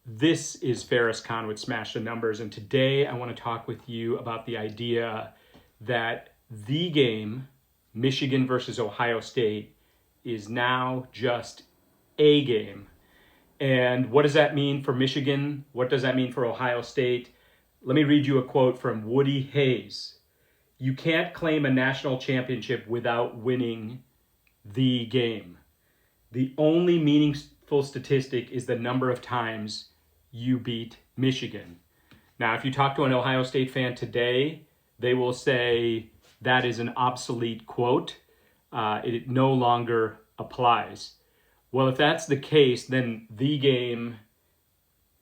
This is Farris Khan with Smash the Numbers, and today I want to talk with you about the idea that the game, Michigan versus Ohio State, is now just a game. And what does that mean for Michigan? What does that mean for Ohio State? Let me read you a quote from Woody Hayes. "You can't claim a national championship without winning the game. The only meaningful statistic is the number of times you beat Michigan." Now, if you talk to an Ohio State fan today, they will say that is an obsolete quote. It no longer applies. Well, if that's the case, then the game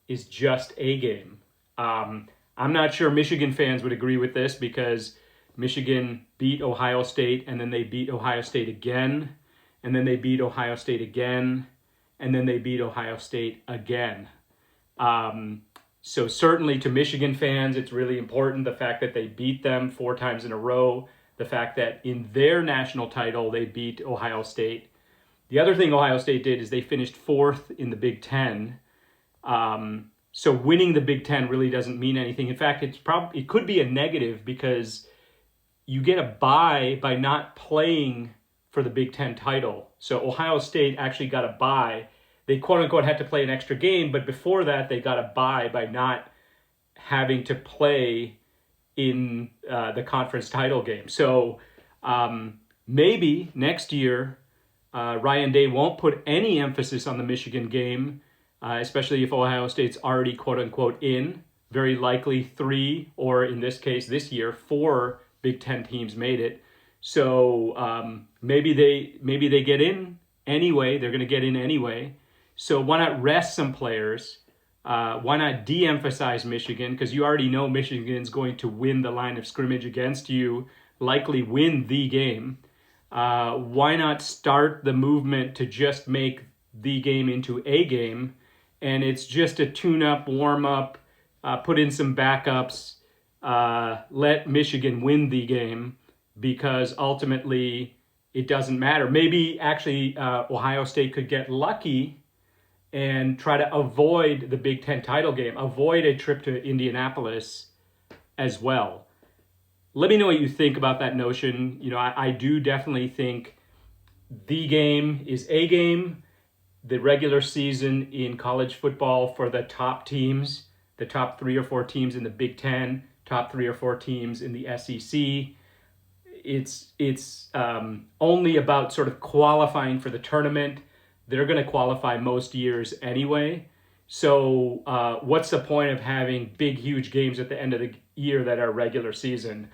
is just a game. I'm not sure Michigan fans would agree with this because Michigan beat Ohio State and then they beat Ohio State again, and then they beat Ohio State again, and then they beat Ohio State again. So certainly to Michigan fans, it's really important, the fact that they beat them 4 times in a row, the fact that in their national title, they beat Ohio State. The other thing Ohio State did is they finished 4th in the Big Ten. So winning the Big Ten really doesn't mean anything. In fact, it could be a negative because you get a bye by not playing for the Big Ten title. So Ohio State actually got a bye. They quote unquote had to play an extra game, but before that they got a bye by not having to play in the conference title game. So maybe next year Ryan Day won't put any emphasis on the Michigan game, especially if Ohio State's already quote unquote in. Very likely 3, or in this case this year 4 Big Ten teams made it. So maybe they get in anyway. They're going to get in anyway. So why not rest some players? Why not de-emphasize Michigan? Because you already know Michigan's going to win the line of scrimmage against you, likely win the game. Why not start the movement to just make the game into a game? And it's just a tune-up, warm-up, put in some backups, let Michigan win the game, because ultimately it doesn't matter. Maybe actually Ohio State could get lucky and try to avoid the Big Ten title game, avoid a trip to Indianapolis as well. Let me know what you think about that notion. You know, I do definitely think the game is a game. The regular season in college football for the top teams, the top 3 or 4 teams in the Big Ten, top 3 or 4 teams in the SEC, it's only about sort of qualifying for the tournament. They're going to qualify most years anyway. So what's the point of having big, huge games at the end of the year that are regular season?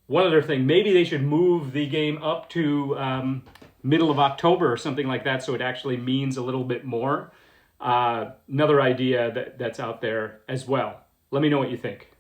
One other thing, maybe they should move the game up to middle of October or something like that, so it actually means a little bit more. Another idea that's out there as well. Let me know what you think.